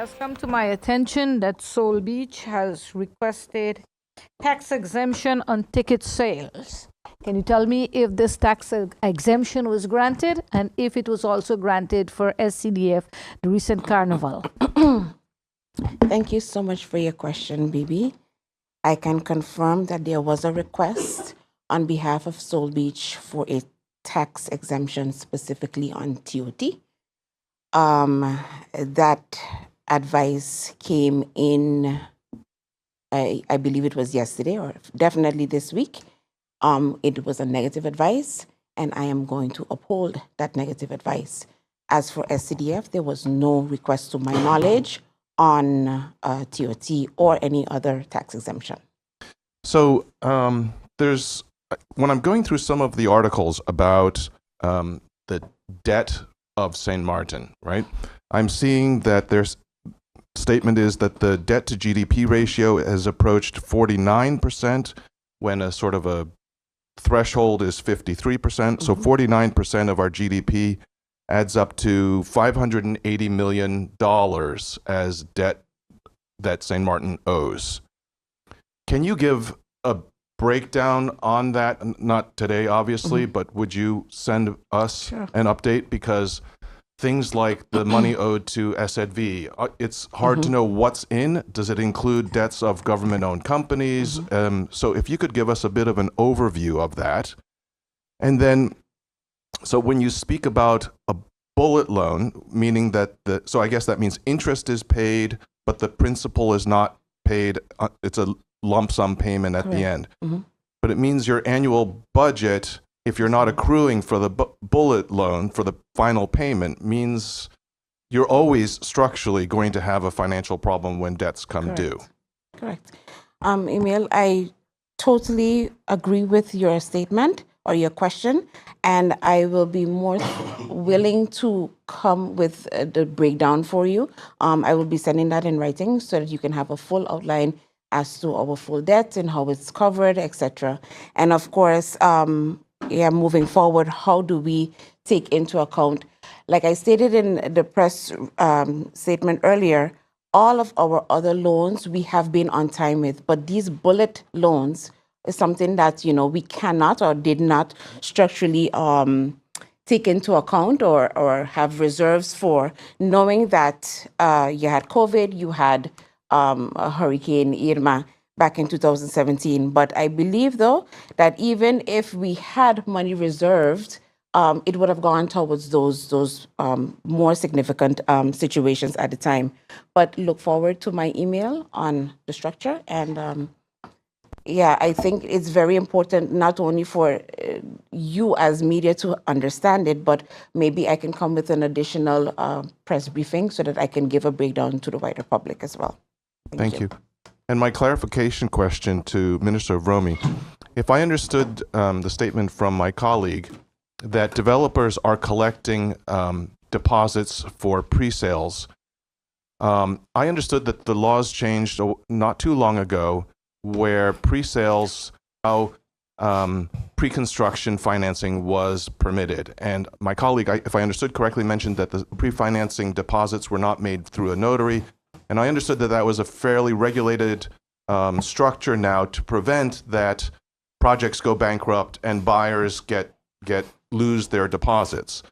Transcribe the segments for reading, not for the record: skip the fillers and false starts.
has come to my attention that Soul Beach has requested tax exemption on ticket sales. Can you tell me if this tax exemption was granted and if it was also granted for SCDF, the recent carnival? Thank you so much for your question, Bibi. I can confirm that there was a request on behalf of Soul Beach for a tax exemption specifically on TOT. That advice came in, I believe it was yesterday or definitely this week. It was a negative advice, and I am going to uphold that negative advice. As for SCDF, there was no request to my knowledge on TOT or any other tax exemption. So there's, when I'm going through some of the articles about the debt of St. Martin, right? I'm seeing that there's statement is that the debt to GDP ratio has approached 49% when a sort of a threshold is 53%. So 49% of our GDP adds up to $580 million as debt that St. Martin owes. Can you give a breakdown on that? Not today, obviously, but would you send us an update? Because things like the money owed to SZV, it's hard to know what's in. Does it include debts of government-owned companies? So if you could give us a bit of an overview of that. And then, so when you speak about a bullet loan, meaning that so I guess that means interest is paid, but the principal is not paid. It's a lump sum payment at the end. But it means your annual budget, if you're not accruing for the bullet loan for the final payment, means you're always structurally going to have a financial problem when debts come due. Correct. Emil, I totally agree with your statement or your question, and I will be more willing to come with the breakdown for you. I will be sending that in writing so that you can have a full outline as to our full debt and how it's covered, etc. And of course, moving forward, how do we take into account, like I stated in the press statement earlier, all of our other loans we have been on time with, but these bullet loans is something that, we cannot or did not structurally take into account or have reserves for, knowing that you had COVID, you had a Hurricane Irma back in 2017. But I believe, though, that even if we had money reserved, it would have gone towards those more significant situations at the time. But look forward to my email on the structure. And I think it's very important not only for you as media to understand it, but maybe I can come with an additional press briefing so that I can give a breakdown to the wider public as well. Thank you. And my clarification question to Minister Romy, if I understood the statement from my colleague that developers are collecting deposits for pre-sales, I understood that the laws changed not too long ago where pre-sales, pre-construction financing was permitted. And my colleague, if I understood correctly, mentioned that the pre-financing deposits were not made through a notary. And I understood that that was a fairly regulated structure now to prevent that projects go bankrupt and buyers lose their deposits.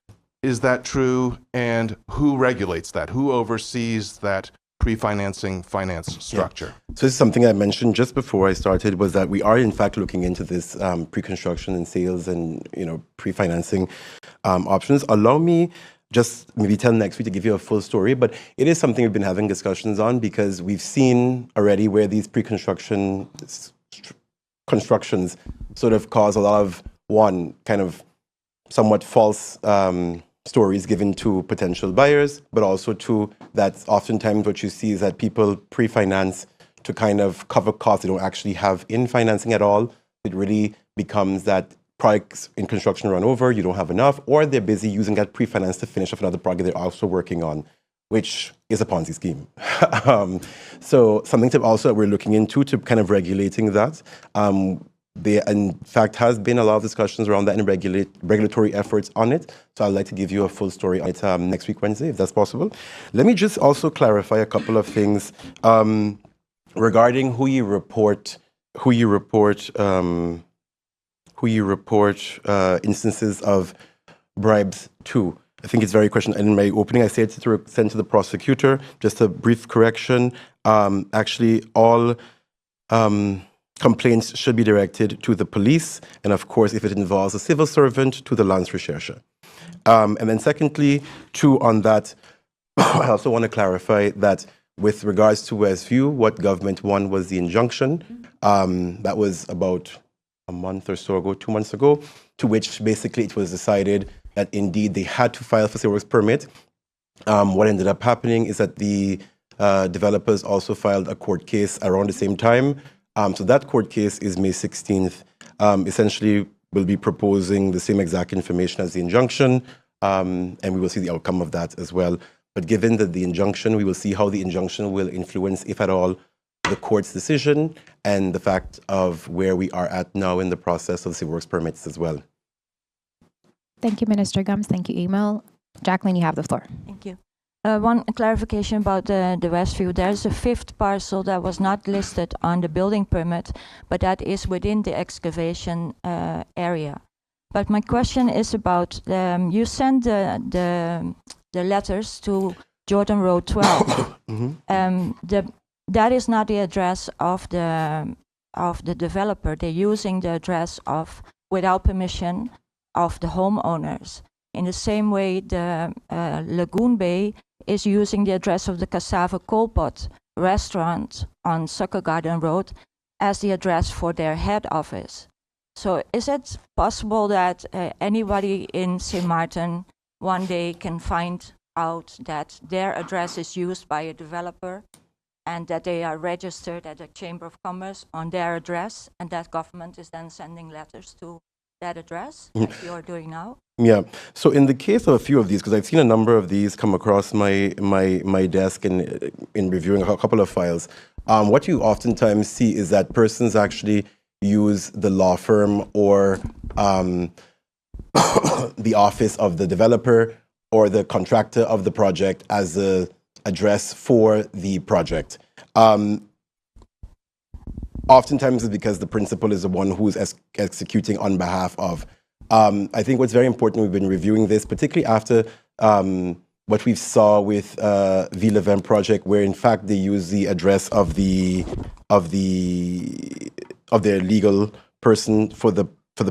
Is that true? And who regulates that? Who oversees that pre-financing finance structure? So this is something I mentioned just before I started, was that we are in fact looking into this pre-construction and sales and pre-financing options. Allow me just maybe till next week to give you a full story, but it is something we've been having discussions on because we've seen already where these pre-construction constructions sort of cause a lot of, one, kind of somewhat false stories given to potential buyers, but also two, that oftentimes what you see is that people pre-finance to kind of cover costs they don't actually have in financing at all. It really becomes that projects in construction run over, you don't have enough, or they're busy using that pre-finance to finish off another project they're also working on, which is a Ponzi scheme. So something to also we're looking into to kind of regulating that. there, in fact, has been a lot of discussions around that and regulatory efforts on it. So I'd like to give you a full story on it next week, Wednesday, if that's possible. Let me just also clarify a couple of things regarding who you report instances of bribes to. I think it's very question. In my opening, I said to send to the prosecutor. Just a brief correction. Actually, all complaints should be directed to the police, and of course, if it involves a civil servant, to the Landsrecherche. And then secondly, too, on that, I also want to clarify that with regards to Westview, what government won was the injunction. That was about a month or so ago, 2 months ago, to which basically it was decided that indeed they had to file for civil works permit. What ended up happening is that the developers also filed a court case around the same time. So that court case is May 16th. Essentially, we'll be proposing the same exact information as the injunction, and we will see the outcome of that as well. But given that the injunction, we will see how the injunction will influence, if at all, the court's decision and the fact of where we are at now in the process of civil works permits as well. Thank you, Minister Gums. Thank you, Emil. Jacqueline, you have the floor. Thank you. One clarification about the Westview. There's a fifth parcel that was not listed on the building permit, but that is within the excavation area. But my question is about, you sent the letters to Jordan Road 12. That is not the address of the developer. They're using the address of, without permission, of the homeowners. In the same way, the Lagoon Bay is using the address of the Cassava Coalpot restaurant on Sucker Garden Road as the address for their head office. So is it possible that anybody in St. Martin one day can find out that their address is used by a developer and that they are registered at the Chamber of Commerce on their address, and that government is then sending letters to that address, like you're doing now? Yeah. So in the case of a few of these, because I've seen a number of these come across my desk in reviewing a couple of files, what you oftentimes see is that persons actually use the law firm or the office of the developer or the contractor of the project as the address for the project. Oftentimes it's because the principal is the one who's executing on behalf of. I think what's very important, we've been reviewing this, particularly after what we saw with Ville Vent project, where in fact they use the address of their legal person for the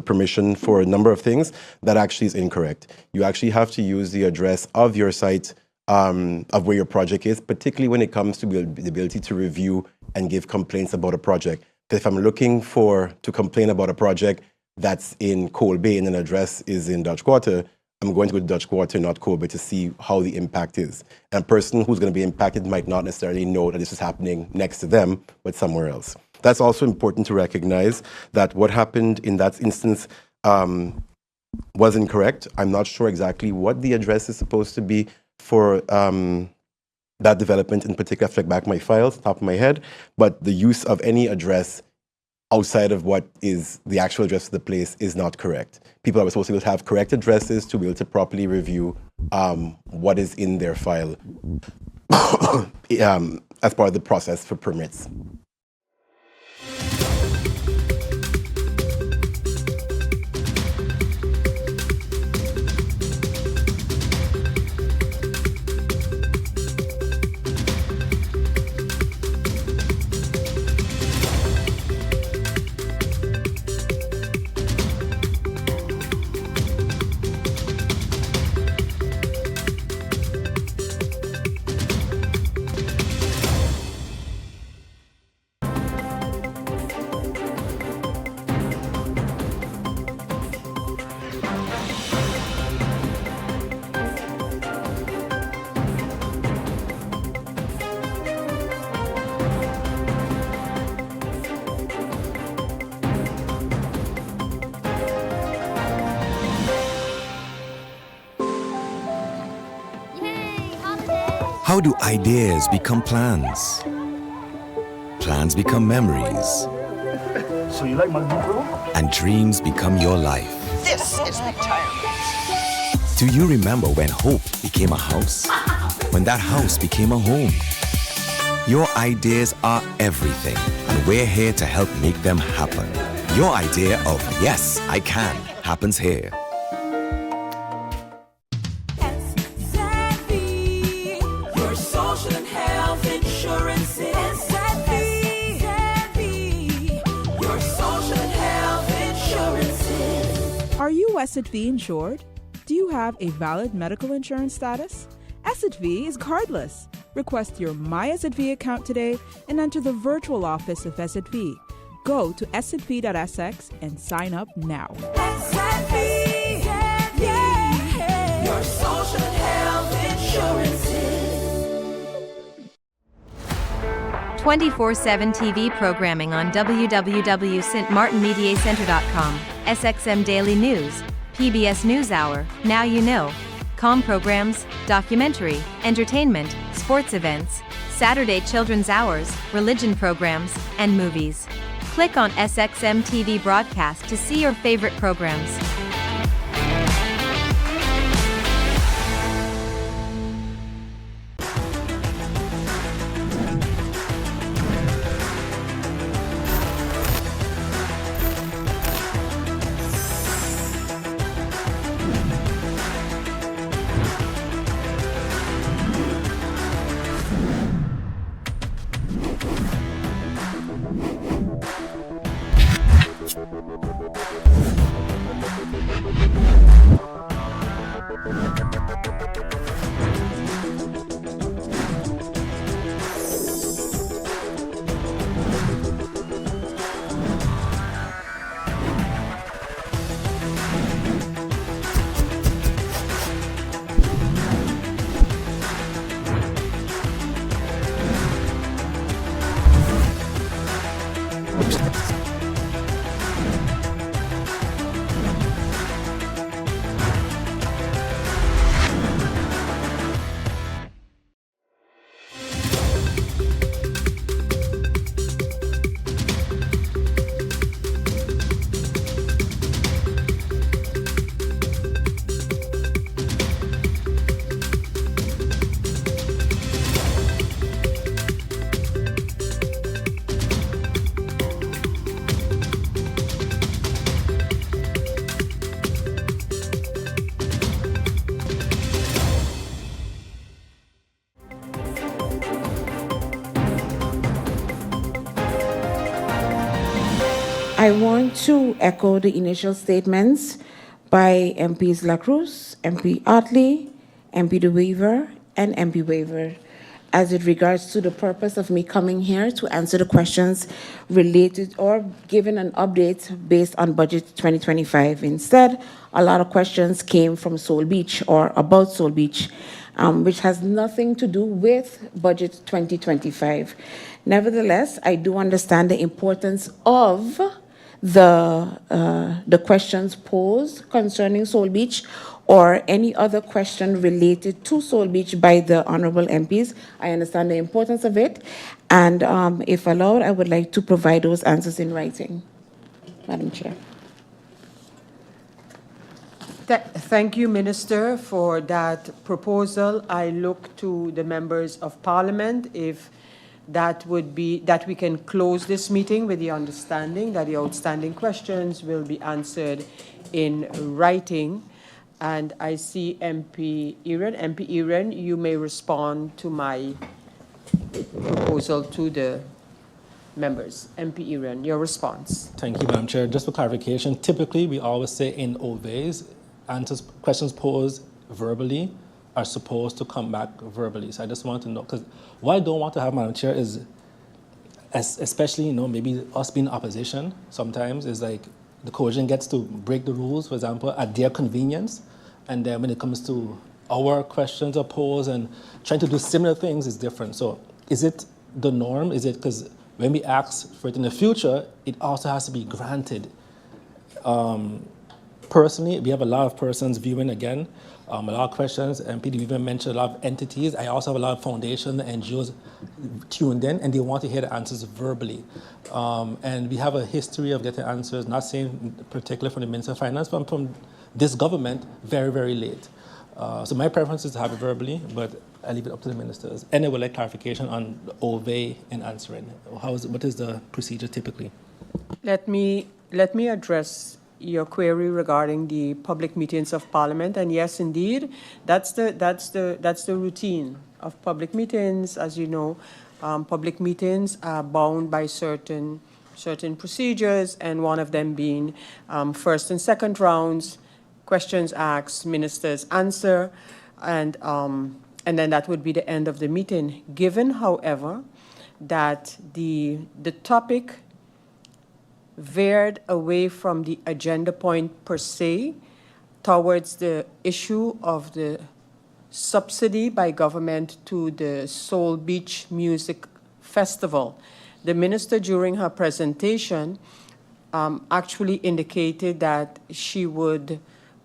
permission for a number of things. That actually is incorrect. You actually have to use the address of your site, of where your project is, particularly when it comes to the ability to review and give complaints about a project. Because if I'm looking to complain about a project that's in Coal Bay and an address is in Dutch Quarter, I'm going to go to Dutch Quarter, not Coal Bay, to see how the impact is. And a person who's going to be impacted might not necessarily know that this is happening next to them, but somewhere else. That's also important to recognize that what happened in that instance was incorrect. I'm not sure exactly what the address is supposed to be for that development in particular. I have to look back my files, top of my head, but the use of any address outside of what is the actual address of the place is not correct. People are supposed to have correct addresses to be able to properly review what is in their file as part of the process for permits. How do ideas become plans? Plans become memories. So you like my new grill? And dreams become your life. This is retirement. Do you remember when hope became a house? When that house became a home? Your ideas are everything, and we're here to help make them happen. Your idea of yes, I can happens here. Your social and health insurance is your social and health insurances. Are you SXM insured? Do you have a valid medical insurance status? SXM is cardless. Request your My SXM account today and enter the virtual office of SXM. Go to sxv.sx and sign up now. SXM, yeah, your social and health insurances. 24/7 TV programming on www.stmartinmediacenter.com, SXM Daily News, PBS NewsHour, Now You Know, Com programs, documentary, entertainment, sports events, Saturday children's hours, religion programs, and movies. Click on SXM TV broadcast to see your favorite programs. I want to echo the initial statements by MPs Lacruz, MP Otley, MP De Weaver, and MP Weaver as it regards to the purpose of me coming here to answer the questions related or giving an update based on budget 2025. Instead, a lot of questions came from Soul Beach or about Soul Beach, which has nothing to do with budget 2025. Nevertheless, I do understand the importance of the questions posed concerning Soul Beach or any other question related to Soul Beach by the honorable MPs. I understand the importance of it, and if allowed, I would like to provide those answers in writing. Madam Chair. Thank you, Minister, for that proposal. I look to the members of Parliament if that would be that we can close this meeting with the understanding that the outstanding questions will be answered in writing. And I see MP Iran. MP Iran, you may respond to my proposal to the members. MP Iran, your response. Thank you, Madam Chair. Just for clarification, typically we always say in obeys, answers, questions posed verbally are supposed to come back verbally. So I just want to know, because what I don't want to have, Madam Chair, is, especially, maybe us being opposition sometimes, is like the coalition gets to break the rules, for example, at their convenience. And then when it comes to our questions are posed and trying to do similar things is different. So is it the norm? Is it because when we ask for it in the future, it also has to be granted personally, we have a lot of persons viewing again, a lot of questions, and PD even mentioned a lot of entities. I also have a lot of foundations, NGOs tuned in, and they want to hear the answers verbally. And we have a history of getting answers, not saying particularly from the Minister of Finance, but from this government very, very late. So my preference is to have it verbally, but I leave it up to the ministers. And I would like clarification on the OVE in answering. What is the procedure typically? Let me address your query regarding the public meetings of Parliament. And yes, indeed, that's the routine of public meetings. As you know, public meetings are bound by certain procedures, and one of them being first and second rounds, questions asked, ministers answer, and then that would be the end of the meeting. Given, however, that the topic veered away from the agenda point per se towards the issue of the subsidy by government to the Soul Beach Music Festival. The minister, during her presentation, actually indicated that she would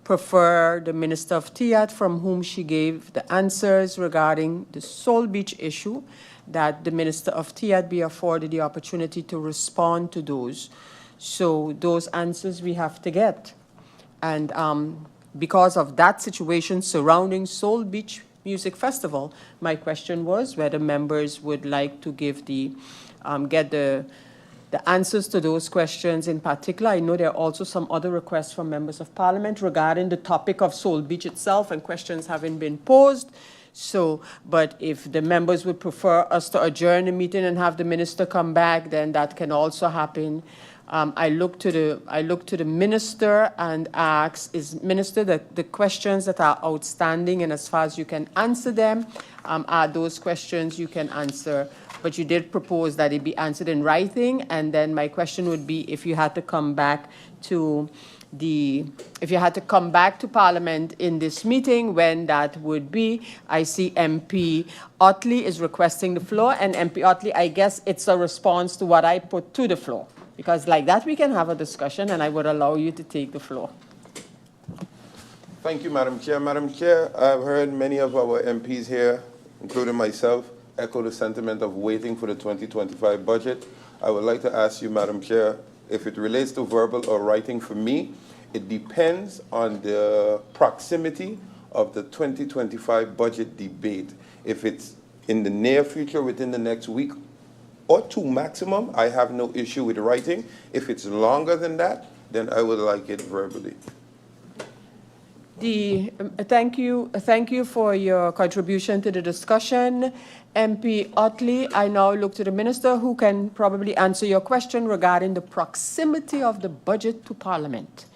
prefer the Minister of TIAT, from whom she gave the answers regarding the Soul Beach issue, that the Minister of TIAT be afforded the opportunity to respond to those. So those answers we have to get. And because of that situation surrounding Soul Beach Music Festival, my question was whether members would like to give get the answers to those questions in particular. I know there are also some other requests from members of Parliament regarding the topic of Soul Beach itself, and questions having been posed. So, but if the members would prefer us to adjourn the meeting and have the minister come back, then that can also happen. I look to the minister and ask, is minister, the questions that are outstanding, and as far as you can answer them, are those questions you can answer. But you did propose that it be answered in writing, and then my question would be, if you had to come back to Parliament in this meeting, when that would be. I see MP Otley is requesting the floor, and MP Otley, I guess it's a response to what I put to the floor, because like that we can have a discussion, and I would allow you to take the floor. Thank you, Madam Chair. Madam Chair, I've heard many of our MPs here, including myself, echo the sentiment of waiting for the 2025 budget. I would like to ask you, Madam Chair, if it relates to verbal or writing, for me, it depends on the proximity of the 2025 budget debate. If it's in the near future, within the next week or two maximum, I have no issue with writing. If it's longer than that, then I would like it verbally. Thank you for your contribution to the discussion. MP Otley, I now look to the minister, who can probably answer your question regarding the proximity of the budget to Parliament.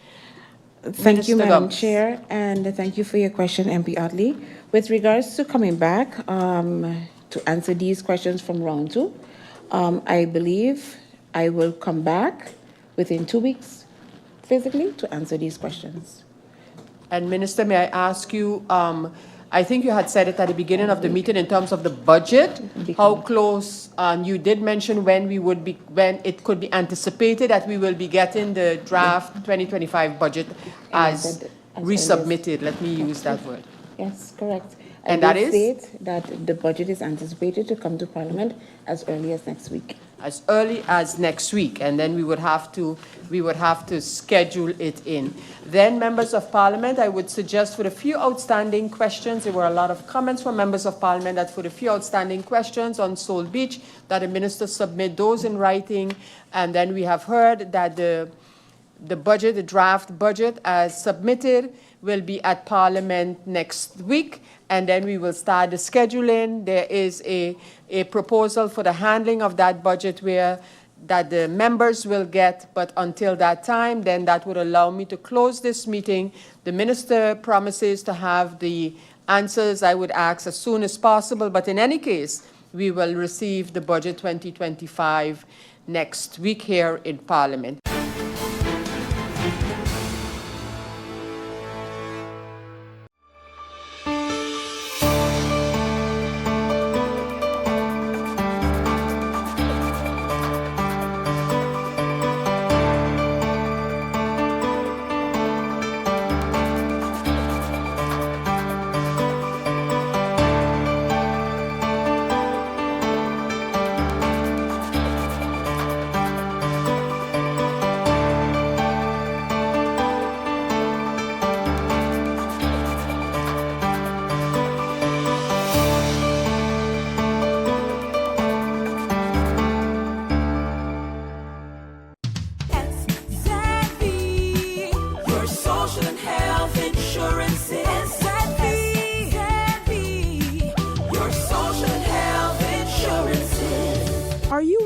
Thank you, Madam Chair, and thank you for your question, MP Otley. With regards to coming back to answer these questions from round two, I believe I will come back within 2 weeks, physically, to answer these questions. And Minister, may I ask you, I think you had said it at the beginning of the meeting in terms of the budget, how close, you did mention when it could be anticipated that we will be getting the draft 2025 budget as resubmitted. Let me use that word. Yes, correct. And that is? State that the budget is anticipated to come to Parliament as early as next week. As early as next week, and then we would have to schedule it in. Then, members of Parliament, I would suggest for the few outstanding questions, there were a lot of comments from members of Parliament that for the few outstanding questions on Soul Beach, that the minister submit those in writing, and then we have heard that the budget, the draft budget as submitted, will be at Parliament next week, and then we will start the scheduling. There is a proposal for the handling of that budget that the members will get, but until that time, then that would allow me to close this meeting. The minister promises to have the answers I would ask as soon as possible, but in any case, we will receive the budget 2025 next week here in Parliament.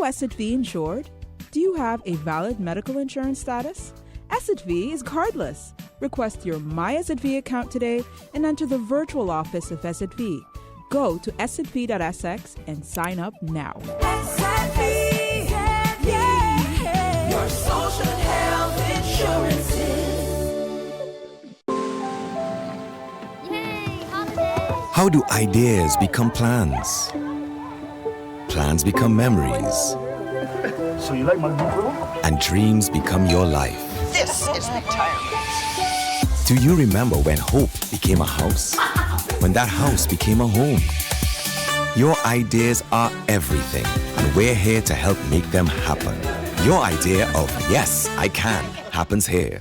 SXV insured? Do you have a valid medical insurance status? SXV is cardless. Request your My SXV account today and enter the virtual office of SXV. Go to sxv.sx and sign up now. SXV, yeah. Your social and health insurances. How do ideas become plans? Plans become memories. So you like my new grill? And dreams become your life. This is retirement. Do you remember when hope became a house? When that house became a home? Your ideas are everything, and we're here to help make them happen. Your idea of yes, I can happens here.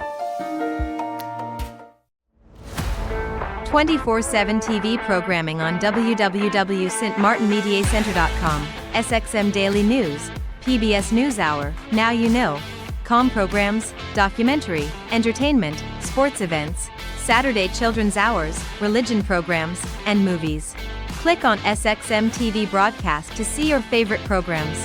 24/7 TV programming on www.stmartinmediacenter.com, SXM Daily News, PBS NewsHour, Now You Know, comm programs, documentary, entertainment, sports events, Saturday children's hours, religion programs, and movies. Click on SXM TV broadcast to see your favorite programs.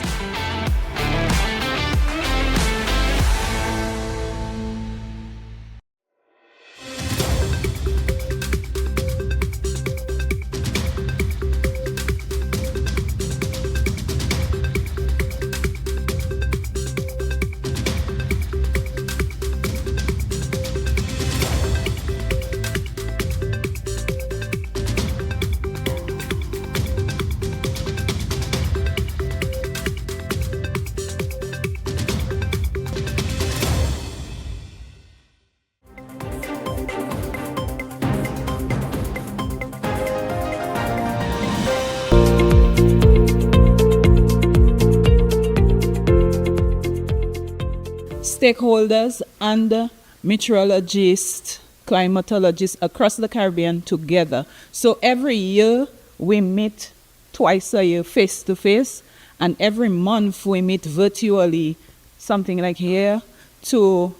Stakeholders and meteorologists, climatologists across the Caribbean together. So every year we meet twice a year face to face, and every month we meet virtually, something like here, to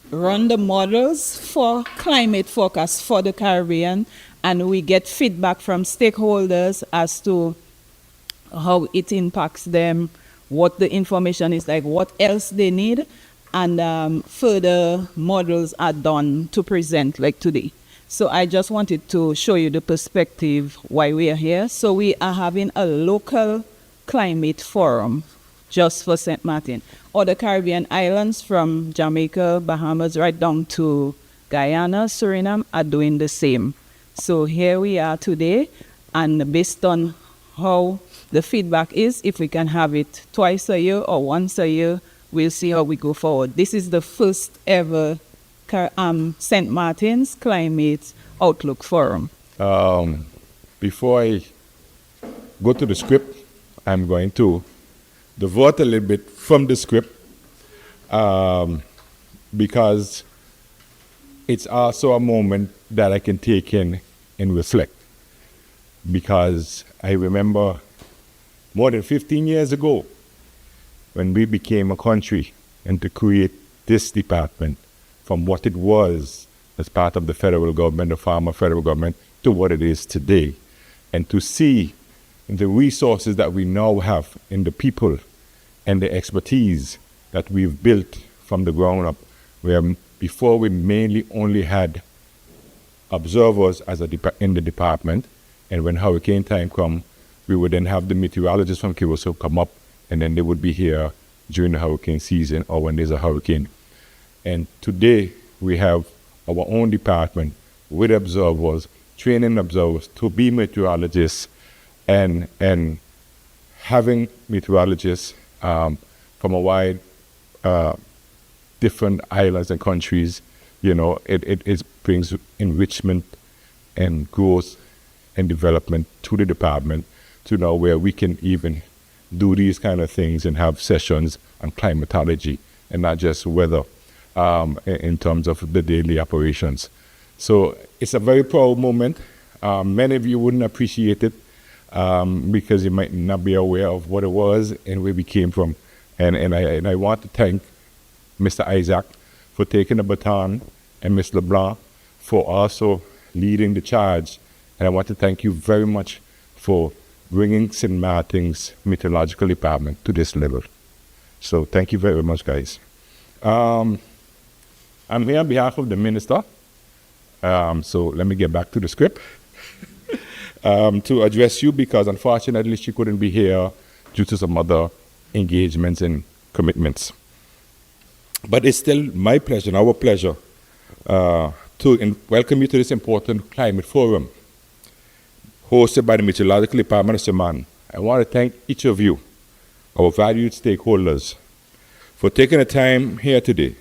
run the models for climate forecast for the Caribbean, and we get feedback from stakeholders as to how it impacts them, what the information is like, what else they need, and further models are done to present like today. So I just wanted to show you the perspective why we are here. So we are having a local climate forum just for St. Martin. Other Caribbean islands from Jamaica, Bahamas, right down to Guyana, Suriname are doing the same. So here we are today, and based on how the feedback is, if we can have it twice a year or once a year, we'll see how we go forward. This is the first ever St. Martin's Climate Outlook Forum. Before I go to the script, I'm going to divert a little bit from the script because it's also a moment that I can take in and reflect. Because I remember more than 15 years ago, when we became a country and to create this department from what it was as part of the federal government, the former federal government, to what it is today. And to see the resources that we now have in the people and the expertise that we've built from the ground up, where before we mainly only had observers as in the department, and when hurricane time come, we would then have the meteorologists from Curacao come up, and then they would be here during the hurricane season or when there's a hurricane. And today we have our own department with observers, training observers to be meteorologists, and having meteorologists from a wide different islands and countries. You know, it brings enrichment and growth and development to the department to now where we can even do these kind of things and have sessions on climatology and not just weather in terms of the daily operations. So it's a very proud moment. Many of you wouldn't appreciate it because you might not be aware of what it was and where we came from. And I want to thank Mr. Isaac for taking the baton and Ms. LeBlanc for also leading the charge. And I want to thank you very much for bringing St. Martin's Meteorological Department to this level. So thank you very much, guys. I'm here on behalf of the minister. So let me get back to the script. To address you, because unfortunately she couldn't be here due to some other engagements and commitments. But it's still my pleasure and our pleasure to welcome you to this important climate forum hosted by the Meteorological Department of Saman. I want to thank each of you, our valued stakeholders, for taking the time here today.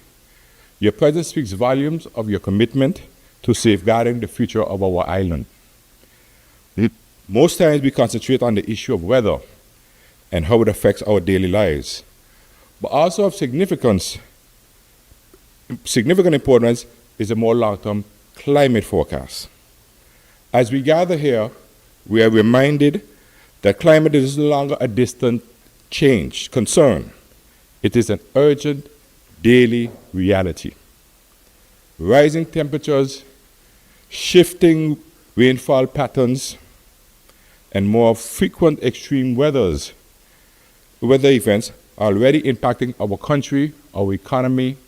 Your presence speaks volumes of your commitment to safeguarding the future of our island. Most times we concentrate on the issue of weather and how it affects our daily lives, but also of significant importance is a more long-term climate forecast. As we gather here, we are reminded that climate is no longer a distant concern. It is an urgent daily reality. Rising temperatures, shifting rainfall patterns, and more frequent extreme weather events are already impacting our country, our economy,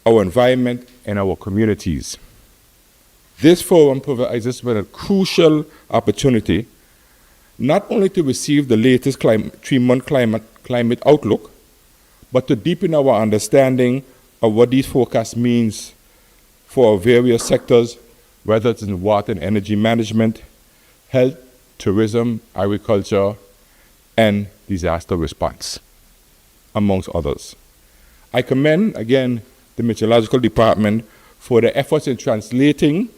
our environment, and our communities. This forum provides us with a crucial opportunity not only to receive the latest 3-month climate outlook, but to deepen our understanding of what these forecasts means for various sectors, whether it's in water and energy management, health, tourism, agriculture, and disaster response, amongst others. I commend, again, the Meteorological Department for their efforts in translating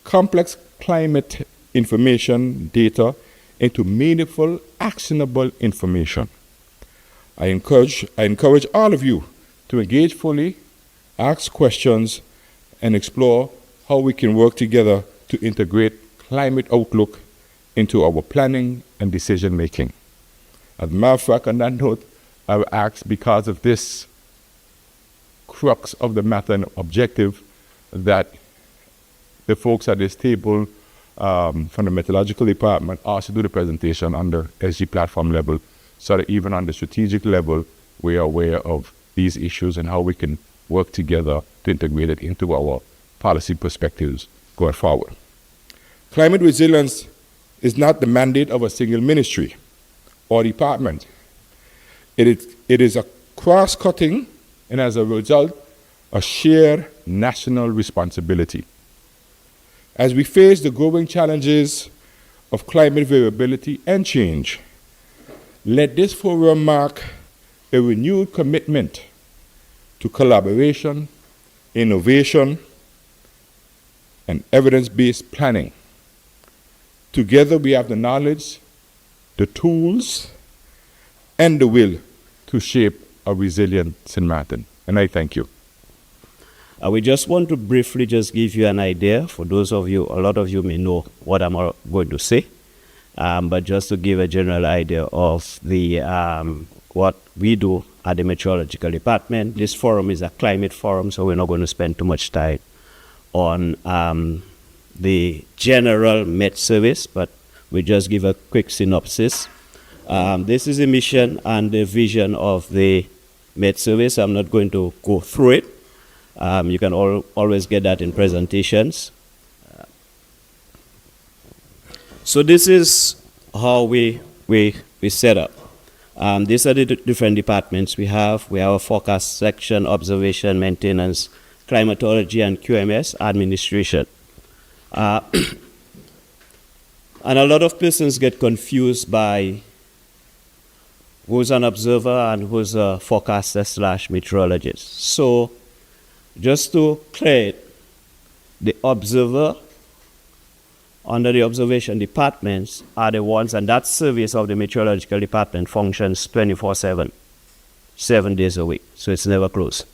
complex climate information data into meaningful, actionable information. I encourage all of you to engage fully, ask questions, and explore how we can work together to integrate climate outlook into our planning and decision making. As a matter of fact, on that note, I will ask, because of this crux of the matter and objective, that the folks at this table from the Meteorological Department also do the presentation on the SG platform level, so that even on the strategic level, we are aware of these issues and how we can work together to integrate it into our policy perspectives going forward. Climate resilience is not the mandate of a single ministry or department. It is a cross-cutting and, as a result, a shared national responsibility. As we face the growing challenges of climate variability and change, let this forum mark a renewed commitment to collaboration, innovation, and evidence-based planning. Together we have the knowledge, the tools, and the will to shape a resilient St. Martin. And I thank you. We just want to briefly just give you an idea. For those of you, a lot of you may know what I'm going to say, but just to give a general idea of the what we do at the Meteorological Department. This forum is a climate forum, so we're not going to spend too much time on the general Met service, but we just give a quick synopsis. This is the mission and the vision of the Met service. I'm not going to go through it. You can always get that in presentations. So this is how we set up. These are the different departments we have. We have a forecast section, observation, maintenance, climatology, and QMS administration. And a lot of persons get confused by who's an observer and who's a forecaster / meteorologist. So just to clear it, the observer under the observation departments are the ones, and that service of the Meteorological Department functions 24/7, 7 days a week, so it's never closed.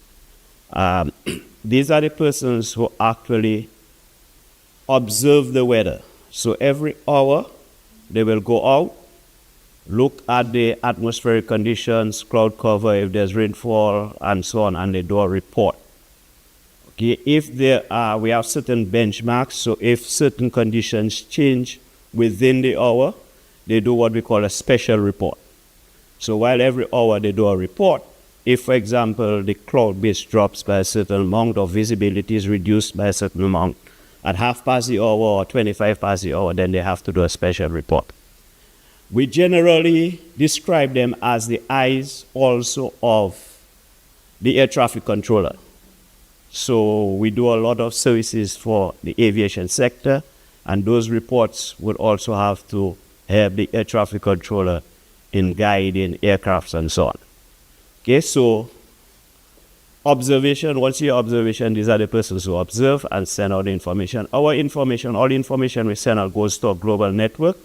These are the persons who actually observe the weather. So every hour they will go out, look at the atmospheric conditions, cloud cover, if there's rainfall, and so on, and they do a report. Okay, if there are, we have certain benchmarks, so if certain conditions change within the hour, they do what we call a special report. So while every hour they do a report, if, for example, the cloud base drops by a certain amount or visibility is reduced by a certain amount, at half past the hour or 25 past the hour, then they have to do a special report. We generally describe them as the eyes also of the air traffic controller. So we do a lot of services for the aviation sector, and those reports would also have to help the air traffic controller in guiding aircrafts and so on. Okay, so observation, what's your observation? These are the persons who observe and send out the information. Our information, all the information we send out goes to a global network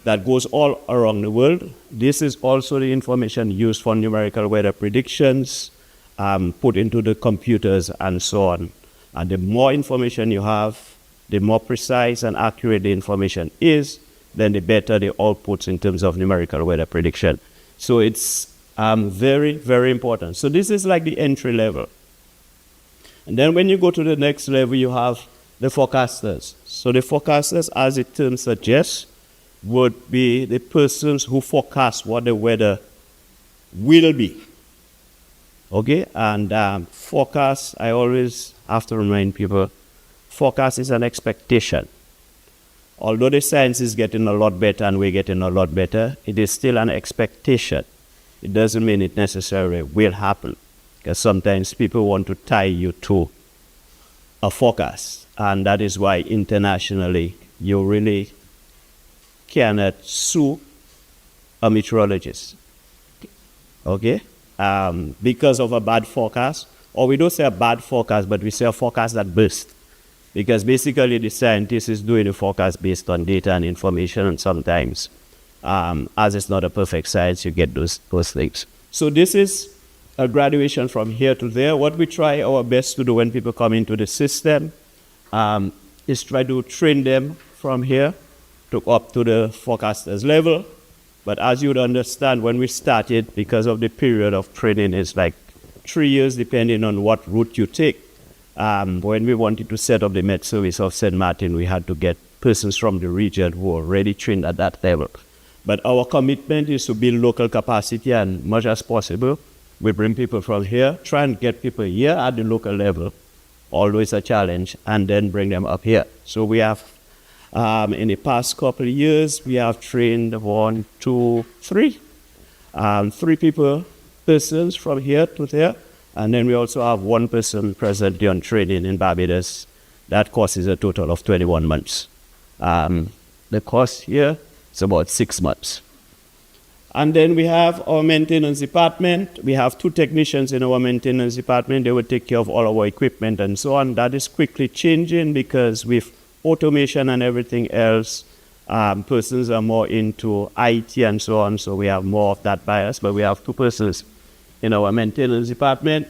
that goes all around the world. This is also the information used for numerical weather predictions, put into the computers and so on. And the more information you have, the more precise and accurate the information is, then the better the outputs in terms of numerical weather prediction. So it's very, very important. So this is like the entry level. And then when you go to the next level, you have the forecasters. So the forecasters, as the term suggests, would be the persons who forecast what the weather will be. Okay, and forecast, I always have to remind people, forecast is an expectation. Although the science is getting a lot better and we're getting a lot better, it is still an expectation. It doesn't mean it necessarily will happen, because sometimes people want to tie you to a forecast, and that is why internationally you really cannot sue a meteorologist, okay? Because of a bad forecast, or we don't say a bad forecast, but we say a forecast that burst. Because basically the scientist is doing a forecast based on data and information, and sometimes, as it's not a perfect science, you get those things. So this is a graduation from here to there. What we try our best to do when people come into the system is try to train them from here to up to the forecaster's level. But as you would understand, when we started, because of the period of training, it's like 3 years depending on what route you take. When we wanted to set up the Met Service of St. Martin, we had to get persons from the region who are already trained at that level. But our commitment is to build local capacity, and much as possible, we bring people from here, try and get people here at the local level, always a challenge, and then bring them up here. So we have, in the past couple of years, we have trained 3 persons from here to there. And then we also have 1 person presently on training in Barbados. That course is a total of 21 months. The course here is about 6 months. And then we have our maintenance department. We have 2 technicians in our maintenance department. They will take care of all our equipment and so on. That is quickly changing because with automation and everything else, persons are more into IT and so on. So we have more of that bias, but we have 2 persons in our maintenance department.